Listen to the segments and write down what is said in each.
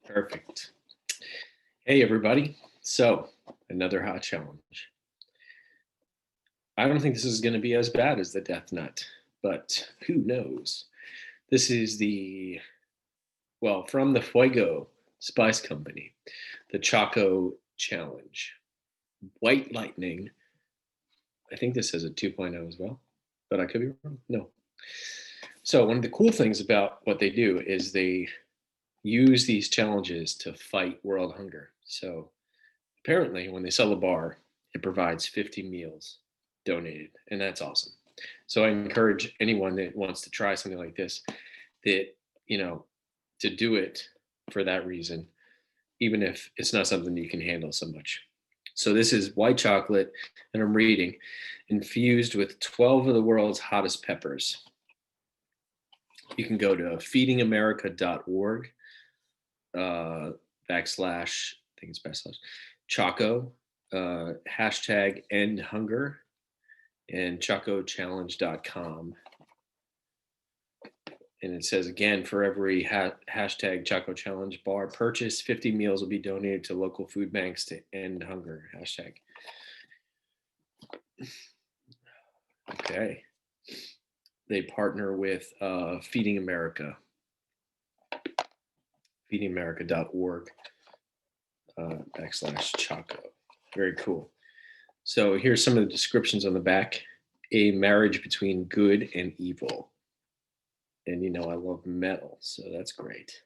Perfect. Hey, everybody. So, another hot challenge. I don't think this is going to be as bad as the Death Nut, but who knows? This is from the Fuego Spice Company, the Choco Challenge. White Lightning. I think this has a 2.0 as well, but I could be wrong. No. So, one of the cool things about what they do is they use these challenges to fight world hunger. So, apparently, when they sell a bar, it provides 50 meals donated, and that's awesome. So I encourage anyone that wants to try something like this, that you know, to do it for that reason, even if it's not something you can handle so much. So this is white chocolate, and I'm reading, infused with 12 of the world's hottest peppers. You can go to feedingamerica.org backslash, I think it's backslash Choco, hashtag end hunger, and chocochallenge.com. And it says again, for every hashtag Choco Challenge bar purchase, 50 meals will be donated to local food banks to end hunger. Hashtag. Okay. They partner with Feeding America, feedingamerica.org backslash Choco. Very cool. So here's some of the descriptions on the back. A marriage between good and evil. And I love metal, so that's great.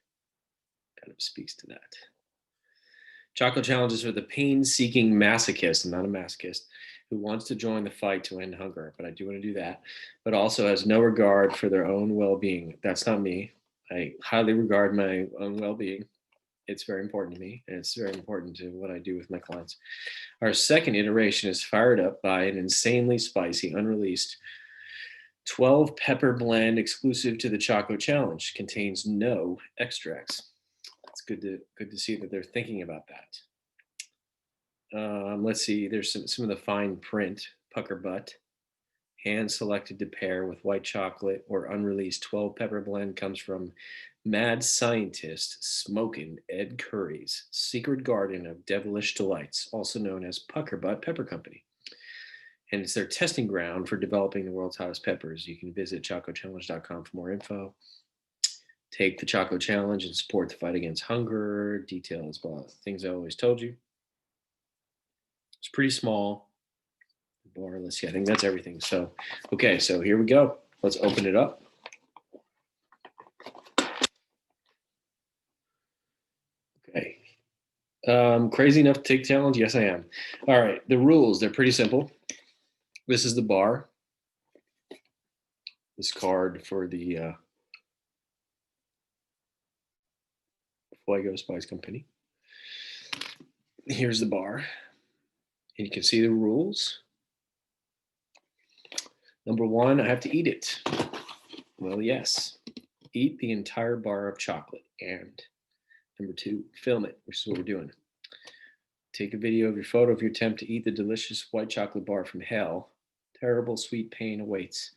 Kind of speaks to that. Choco challenges for the pain-seeking masochist. I'm not a masochist who wants to join the fight to end hunger, but I do want to do that. But also has no regard for their own well-being. That's not me. I highly regard my own well-being. It's very important to me, and it's very important to what I do with my clients. Our second iteration is fired up by an insanely spicy, unreleased 12 pepper blend exclusive to the Choco Challenge. Contains no extracts. It's good to see that they're thinking about that. Let's see. There's some of the fine print. Pucker butt, hand selected to pair with white chocolate or unreleased 12 pepper blend, comes from mad scientist Smokin' Ed Curry's secret garden of devilish delights, also known as Pucker Butt Pepper Company. And it's their testing ground for developing the world's hottest peppers. You can visit chocochallenge.com for more info. Take the Choco Challenge and support the fight against hunger. Details about things I always told you. It's pretty small. Bar, let's see, I think that's everything. So, okay, so here we go. Let's open it up. Okay. Crazy enough to take the challenge? Yes, I am. All right, the rules, they're pretty simple. This is the bar. This card for the Fuego Spice Company. Here's the bar. And you can see the rules. Number one, I have to eat it. Well, yes. Eat the entire bar of chocolate. And number two, film it, which is what we're doing. Take a video of your photo of your attempt to eat the delicious white chocolate bar from hell. Terrible sweet pain awaits.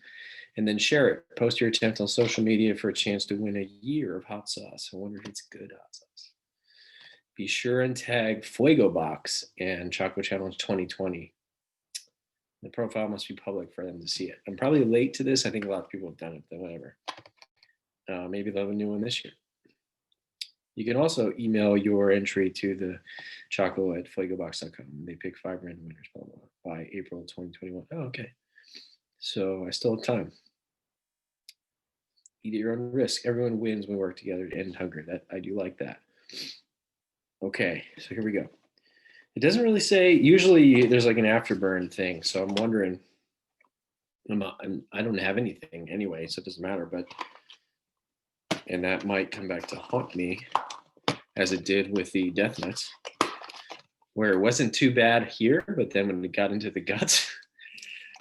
And then share it. Post your attempt on social media for a chance to win a year of hot sauce. I wonder if it's good hot sauce. Be sure and tag Fuego Box and Choco Challenge 2020. The profile must be public for them to see it. I'm probably late to this. I think a lot of people have done it, but whatever. Maybe they'll have a new one this year. You can also email your entry to the choco at fuegobox.com. They pick 5 random winners by April 2021. Oh, okay. So I still have time. Eat at your own risk. Everyone wins when we work together to end hunger. That I do like that. Okay, so here we go. It doesn't really say. Usually there's like an afterburn thing. So I'm wondering. I don't have anything anyway, so it doesn't matter. And that might come back to haunt me, as it did with the Death Nuts, where it wasn't too bad here, but then when it got into the guts,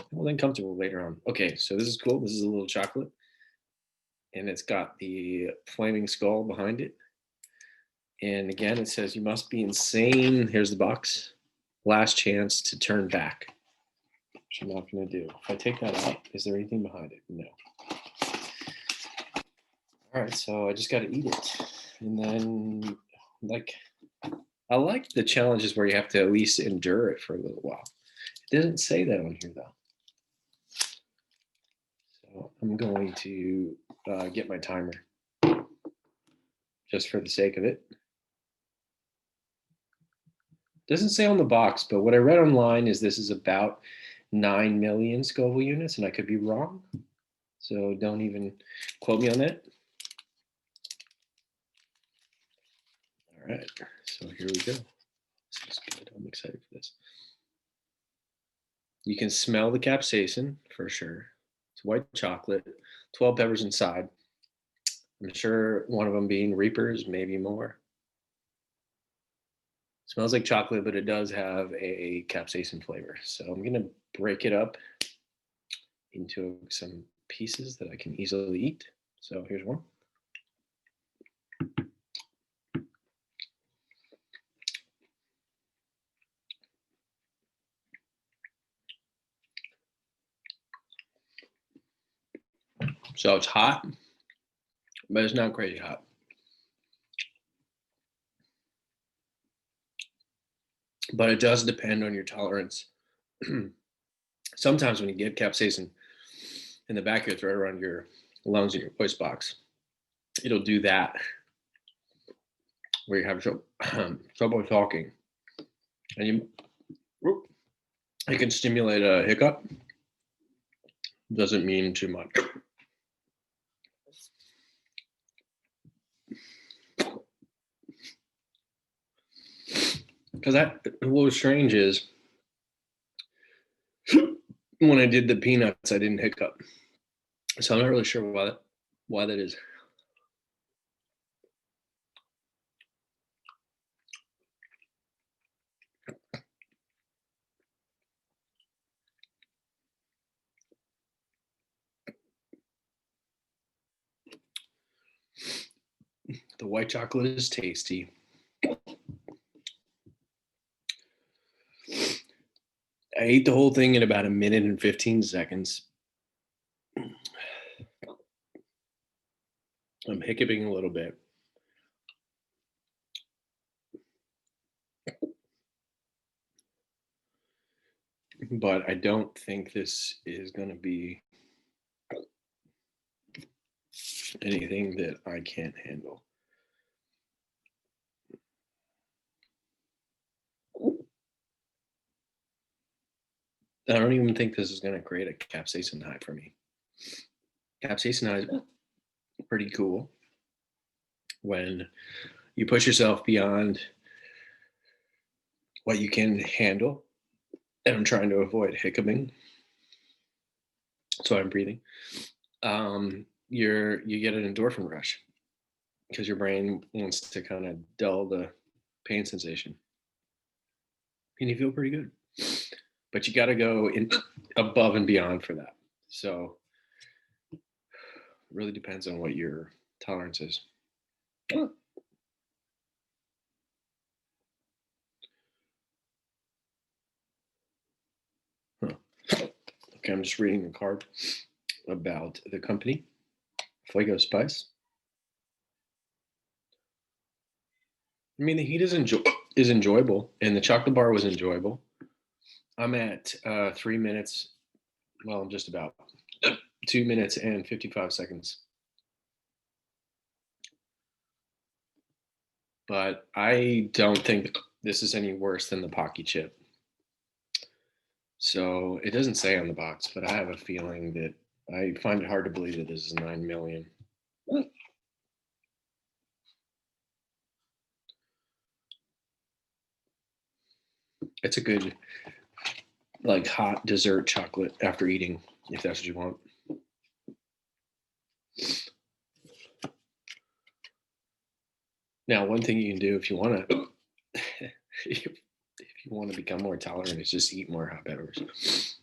it was uncomfortable later on. Okay, so this is cool. This is a little chocolate, and it's got the flaming skull behind it. And again, it says you must be insane. Here's the box. Last chance to turn back, which I'm not going to do. If I take that out, is there anything behind it? No. All right, so I just got to eat it. And then Like, I like the challenges where you have to at least endure it for a little while. It doesn't say that on here though. So I'm going to get my timer just for the sake of it. Doesn't say on the box, but what I read online is this is about 9 million Scoville units, and I could be wrong. So don't even quote me on that. All right, so here we go. This is good. I'm excited for this. You can smell the capsaicin for sure. It's white chocolate, 12 peppers inside. I'm sure one of them being Reapers, maybe more. Smells like chocolate, but it does have a capsaicin flavor. So I'm gonna break it up into some pieces that I can easily eat. So here's one. So it's hot, but it's not crazy hot. But it does depend on your tolerance. Sometimes when you get capsaicin in the back of your throat, around your lungs and your voice box, it'll do that where you have trouble talking, and it can stimulate a hiccup. Doesn't mean too much. Because what was strange is when I did the peanuts, I didn't hiccup. So I'm not really sure why that is. The white chocolate is tasty. I ate the whole thing in about a minute and 15 seconds. I'm hiccuping a little bit. But I don't think this is going to be anything that I can't handle. I don't even think this is going to create a capsaicin high for me. Capsaicin high is pretty cool when you push yourself beyond what you can handle. And I'm trying to avoid hiccuping, so I'm breathing. You get an endorphin rush because your brain wants to kind of dull the pain sensation, and you feel pretty good. But you got to go in above and beyond for that. So it really depends on what your tolerance is. Huh. Okay, I'm just reading the card about the company, Fuego Spice. I mean, the heat is enjoyable, and the chocolate bar was enjoyable. I'm at 3 minutes. Well, I'm just about 2 minutes and 55 seconds. But I don't think this is any worse than the Pocky chip. So it doesn't say on the box, but I have a feeling that I find it hard to believe that this is 9 million. It's a good, like, hot dessert chocolate after eating, if that's what you want. Now, one thing you can do if you want to, if you want to become more tolerant, is just eat more hot peppers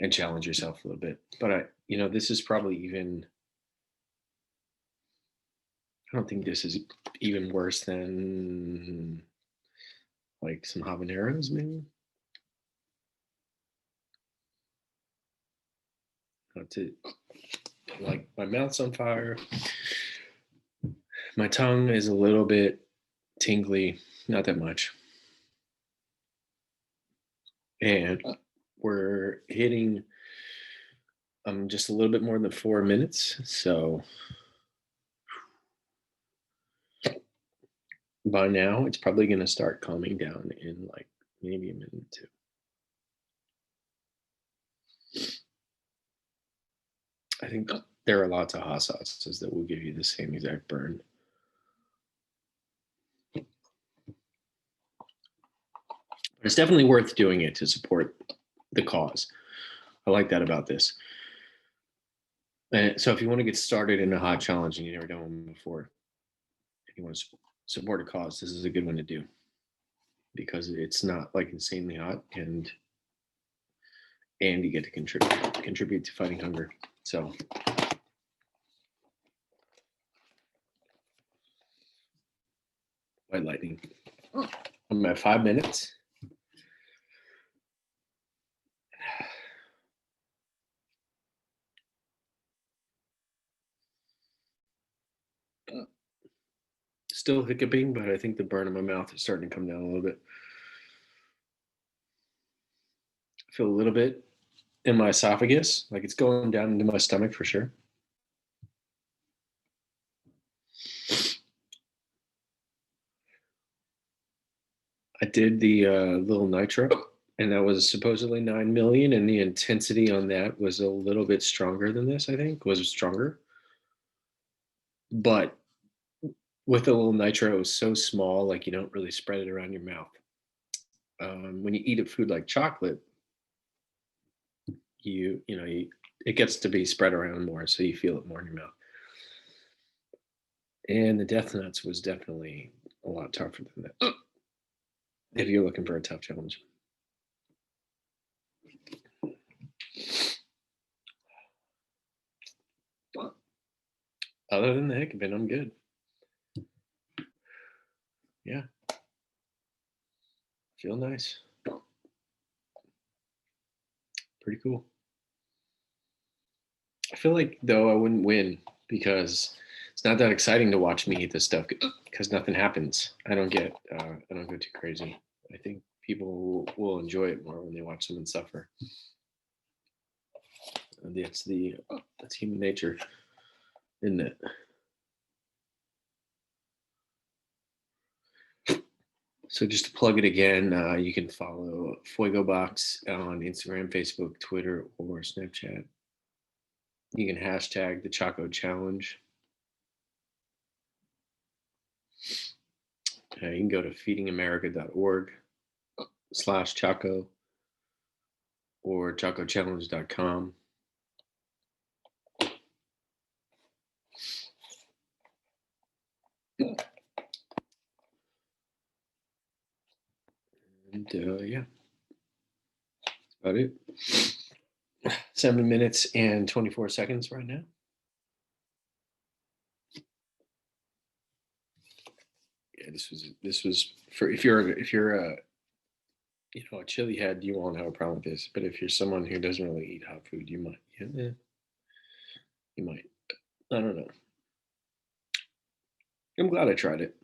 and challenge yourself a little bit. But this is probably even. I don't think this is even worse than like some habaneros, maybe. That's it. Like, my mouth's on fire. My tongue is a little bit tingly, not that much. And we're hitting just a little bit more than 4 minutes. So by now, it's probably going to start calming down in like maybe a minute or two. I think there are lots of hot sauces that will give you the same exact burn. But it's definitely worth doing it to support the cause. I like that about this. And so if you want to get started in a hot challenge and you've never done one before, if you want to support a cause, this is a good one to do because it's not like insanely hot and you get to contribute to fighting hunger. So White Lightning. I'm at 5 minutes. Still hiccuping, but I think the burn in my mouth is starting to come down a little bit. I feel a little bit in my esophagus, like it's going down into my stomach for sure. I did the little nitro, and that was supposedly 9 million, and the intensity on that was a little bit stronger than this. I think was stronger, but with a little nitro, it was so small, like you don't really spread it around your mouth. When you eat a food like chocolate, it gets to be spread around more, so you feel it more in your mouth. And the Death Nuts was definitely a lot tougher than that. If you're looking for a tough challenge. Other than the hiccuping, I'm good. Yeah. Feel nice. Pretty cool. I feel like though I wouldn't win because it's not that exciting to watch me eat this stuff because nothing happens. I don't go too crazy. I think people will enjoy it more when they watch someone suffer. And that's human nature, isn't it? So just to plug it again, you can follow Fuego Box on Instagram, Facebook, Twitter, or Snapchat. You can hashtag the Choco Challenge. You can go to feedingamerica.org/Choco or chocochallenge.com. And yeah, that's about it. 7 minutes and 24 seconds right now. Yeah, this was for if you're a chili head, you won't have a problem with this. But if you're someone who doesn't really eat hot food, you might. Yeah, you might. I don't know. I'm glad I tried it.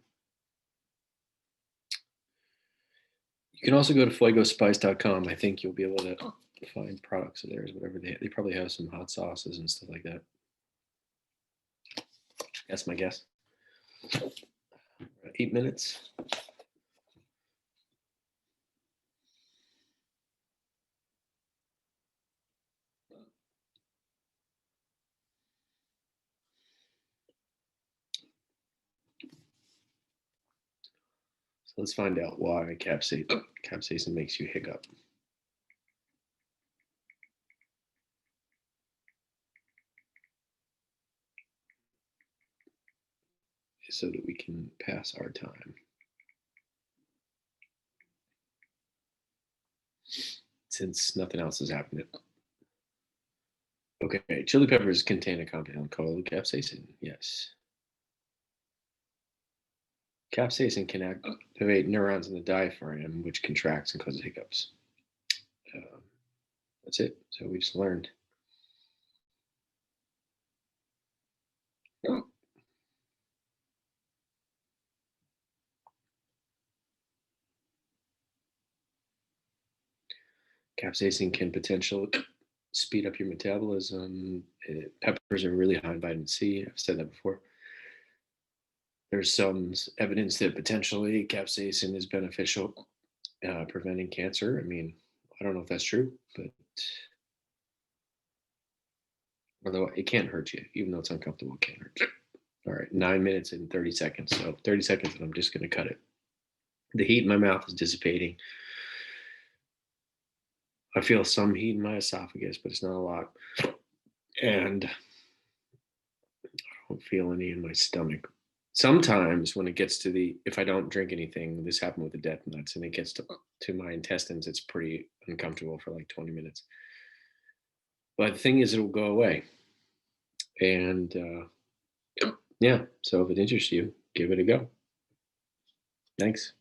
You can also go to fuegospice.com. I think you'll be able to find products of theirs, whatever they probably have some hot sauces and stuff like that. That's my guess. 8 minutes. So let's find out why capsaicin makes you hiccup. So that we can pass our time. Since nothing else is happening. Okay, chili peppers contain a compound called capsaicin. Yes. Capsaicin can activate neurons in the diaphragm, which contracts and causes hiccups. That's it. So we just learned. Capsaicin can potentially speed up your metabolism. Peppers are really high in vitamin C. I've said that before. There's some evidence that potentially capsaicin is beneficial preventing cancer. I mean, I don't know if that's true, but although it can't hurt you, even though it's uncomfortable, it can't hurt you. All right, 9 minutes and 30 seconds. So 30 seconds, and I'm just going to cut it. The heat in my mouth is dissipating. I feel some heat in my esophagus, but it's not a lot. And I don't feel any in my stomach. Sometimes when it gets to if I don't drink anything, this happened with the death nuts, and it gets to my intestines, it's pretty uncomfortable for like 20 minutes. But the thing is, it'll go away. And yeah, so if it interests you, give it a go. Thanks.